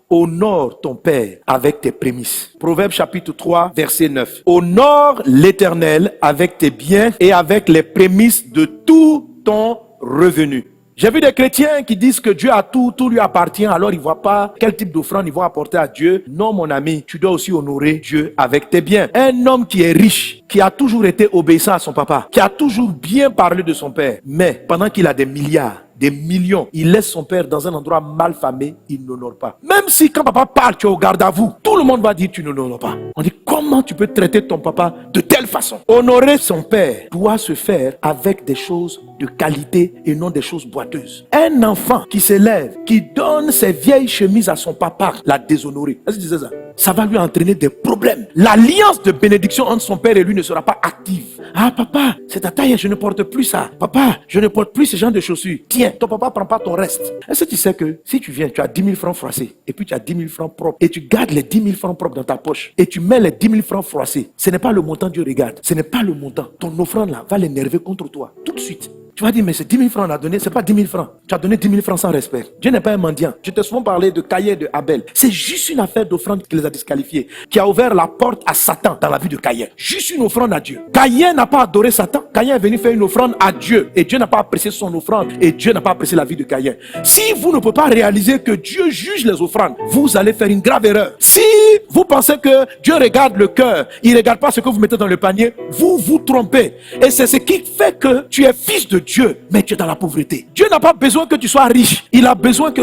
Honore ton père avec tes prémices. Proverbe chapitre 3, verset 9. Honore l'Éternel avec tes biens et avec les prémices de tout ton revenu. J'ai vu des chrétiens qui disent que Dieu a tout, tout lui appartient, alors ils ne voient pas quel type d'offrande ils vont apporter à Dieu. Non, mon ami, tu dois aussi honorer Dieu avec tes biens. Un homme qui est riche, qui a toujours été obéissant à son papa, qui a toujours bien parlé de son père, mais pendant qu'il a des milliards, des millions, il laisse son père dans un endroit mal famé, il n'honore pas. Même si quand papa parle, tu es au garde à vous, tout le monde va dire tu n'honores pas. On dit comment tu peux traiter ton papa de telle façon? Honorer son père doit se faire avec des choses de qualité et non des choses boiteuses. Un enfant qui s'élève, qui donne ses vieilles chemises à son papa, l'a déshonoré. Est-ce que tu sais ça? Ça va lui entraîner des problèmes. L'alliance de bénédiction entre son père et lui ne sera pas active. Ah papa, c'est ta taille, je ne porte plus ça. Papa, je ne porte plus ce genre de chaussures. Tiens, ton papa prend pas ton reste. Est-ce que tu sais que si tu viens, tu as 10 000 francs froissés et puis tu as 10 000 francs propres et tu gardes les 10 000 francs propres dans ta poche et tu mets les 10 000 francs froissés, ce n'est pas le montant Dieu regarde. Ce n'est pas le montant. Ton offrande là va l'énerver contre toi tout de suite. Tu vas dire, mais c'est 10 000 francs on a donné, c'est pas 10 000 francs. Tu as donné 10 000 francs sans respect. Dieu n'est pas un mendiant. Je t'ai souvent parlé de Caïn et de Abel. C'est juste une affaire d'offrande qui les a disqualifiés, qui a ouvert la porte à Satan dans la vie de Caïn. Juste une offrande à Dieu. Caïn n'a pas adoré Satan. Caïn est venu faire une offrande à Dieu. Et Dieu n'a pas apprécié son offrande. Et Dieu n'a pas apprécié la vie de Caïn. Si vous ne pouvez pas réaliser que Dieu juge les offrandes, vous allez faire une grave erreur. Si vous pensez que Dieu regarde le cœur, il ne regarde pas ce que vous mettez dans le panier, vous vous trompez. Et c'est ce qui fait que tu es fils de Dieu, mais tu es dans la pauvreté. Dieu n'a pas besoin que tu sois riche. Il a besoin que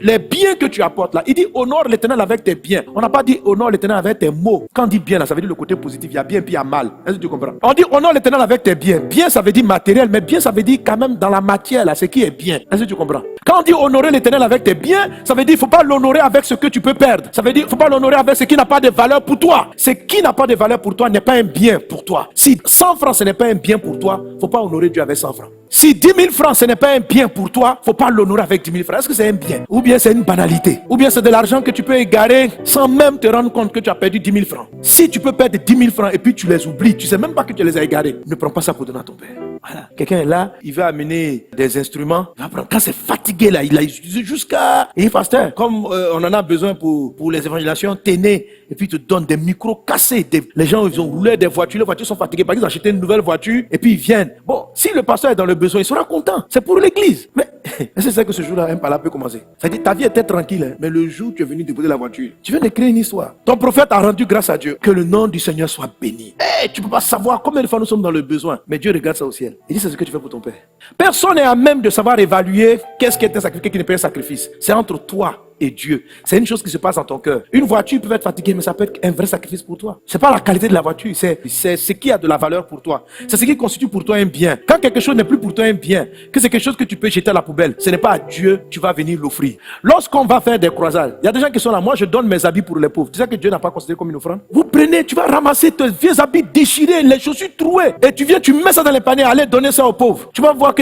les biens que tu apportes là, il dit honore l'Éternel avec tes biens. On n'a pas dit honore l'Éternel avec tes mots. Quand on dit bien là, ça veut dire le côté positif. Il y a bien puis il y a mal. Est-ce que tu comprends? On dit honore l'Éternel avec tes biens. Bien, ça veut dire matériel, mais bien, ça veut dire quand même dans la matière là, ce qui est bien. Est-ce que tu comprends? Quand on dit honorer l'Éternel avec tes biens, ça veut dire il ne faut pas l'honorer avec ce que tu peux perdre. Ça veut dire il ne faut pas l'honorer avec ce qui n'a pas de valeur pour toi. Ce qui n'a pas de valeur pour toi n'est pas un bien pour toi. Si 100 francs ce n'est pas un bien pour toi, il ne faut pas honorer Dieu avec 100 francs. Si 10 000 francs ce n'est pas un bien pour toi, il ne faut pas l'honorer avec 10 000 francs. Est-ce que c'est un bien? Ou bien c'est une banalité? Ou bien c'est de l'argent que tu peux égarer sans même te rendre compte que tu as perdu 10 000 francs? Si tu peux perdre 10 000 francs et puis tu les oublies, tu ne sais même pas que tu les as égarés, ne prends pas ça pour donner à ton père. Voilà. Quelqu'un est là, il veut amener des instruments, il va prendre. Quand c'est fatigué là, il a utilisé jusqu'à... Et pasteur, comme on en a besoin pour les évangélisations, tenez, et puis il te donne des micros cassés. Les gens, ils ont roulé des voitures, les voitures sont fatiguées. Par exemple, ils ont acheté une nouvelle voiture, et puis ils viennent. Bon, si le pasteur est dans le besoin, il sera content. C'est pour l'église. Mais c'est ça que ce jour-là, un pala peut commencer. C'est-à-dire, ta vie était tranquille, hein, mais le jour où tu es venu déposer la voiture, tu viens de créer une histoire. Ton prophète a rendu grâce à Dieu. Que le nom du Seigneur soit béni. Tu ne peux pas savoir combien de fois nous sommes dans le besoin, mais Dieu regarde ça au ciel. Il dit, c'est ce que tu fais pour ton père. Personne n'est à même de savoir évaluer qu'est-ce qui est un sacrifice, qui n'est pas un sacrifice. C'est entre toi et Dieu. C'est une chose qui se passe dans ton cœur. Une voiture peut être fatiguée, mais ça peut être un vrai sacrifice pour toi. C'est pas la qualité de la voiture, c'est ce qui a de la valeur pour toi. C'est ce qui constitue pour toi un bien. Quand quelque chose n'est plus pour toi un bien, que c'est quelque chose que tu peux jeter à la poubelle, ce n'est pas à Dieu, tu vas venir l'offrir. Lorsqu'on va faire des croisades, il y a des gens qui sont là, moi je donne mes habits pour les pauvres. Tu sais que Dieu n'a pas considéré comme une offrande? Vous prenez, tu vas ramasser tes vieux habits déchirés, les chaussures trouées, et tu viens, tu mets ça dans les paniers, allez donner ça aux pauvres. Tu vas voir que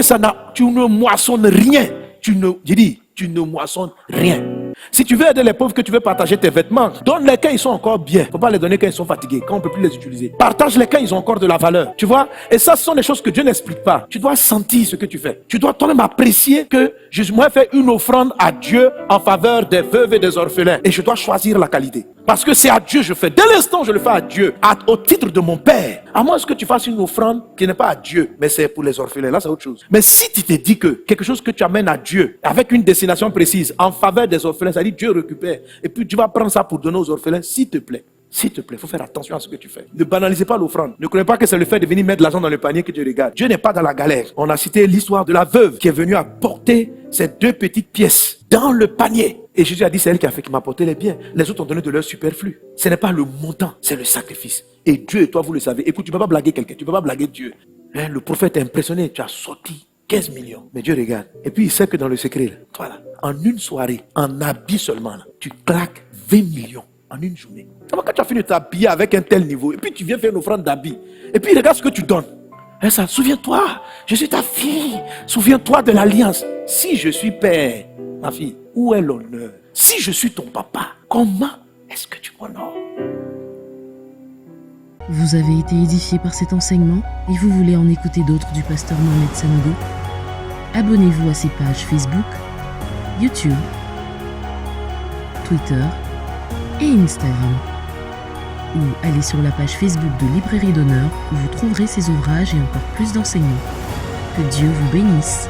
tu ne moissonnes rien. Tu ne moissonnes rien. Si tu veux aider les pauvres, que tu veux partager tes vêtements, donne-les quand ils sont encore bien. Il ne faut pas les donner quand ils sont fatigués, quand on ne peut plus les utiliser. Partage-les quand ils ont encore de la valeur. Tu vois? Et ça, ce sont des choses que Dieu n'explique pas. Tu dois sentir ce que tu fais. Tu dois toi-même apprécier que moi, j'ai fait une offrande à Dieu en faveur des veuves et des orphelins. Et je dois choisir la qualité. Parce que c'est à Dieu que je fais. Dès l'instant où je le fais à Dieu, au titre de mon Père. À moins que tu fasses une offrande qui n'est pas à Dieu, mais c'est pour les orphelins. Là, c'est autre chose. Mais si tu te dis que quelque chose que tu amènes à Dieu, avec une destination précise, en faveur des orphelins, ça dit Dieu récupère. Et puis tu vas prendre ça pour donner aux orphelins, s'il te plaît. S'il te plaît, il faut faire attention à ce que tu fais. Ne banalisez pas l'offrande. Ne croyez pas que c'est le fait de venir mettre de l'argent dans le panier que Dieu regarde. Dieu n'est pas dans la galère. On a cité l'histoire de la veuve qui est venue apporter ces 2 petites pièces dans le panier. Et Jésus a dit, c'est elle qui m'a apporté les biens. Les autres ont donné de leur superflu. Ce n'est pas le montant, c'est le sacrifice. Et Dieu et toi, vous le savez. Écoute, tu ne peux pas blaguer quelqu'un, tu ne peux pas blaguer Dieu. Le prophète est impressionné, tu as sorti 15 millions. Mais Dieu regarde. Et puis il sait que dans le secret, là, voilà, en une soirée, en habit seulement, là, tu claques 20 millions en une journée. Quand tu as fini de t'habiller avec un tel niveau, et puis tu viens faire une offrande d'habit, et puis regarde ce que tu donnes. Et ça, souviens-toi, je suis ta fille. Souviens-toi de l'alliance. Si je suis père, ma fille, où est l'honneur? Si je suis ton papa, comment est-ce que tu m'honores? Vous avez été édifié par cet enseignement et vous voulez en écouter d'autres du pasteur Mohamed Sanogo? Abonnez-vous à ses pages Facebook, YouTube Twitter et Instagram. Ou allez sur la page Facebook de Librairie d'Honneur où vous trouverez ces ouvrages et encore plus d'enseignements. Que Dieu vous bénisse.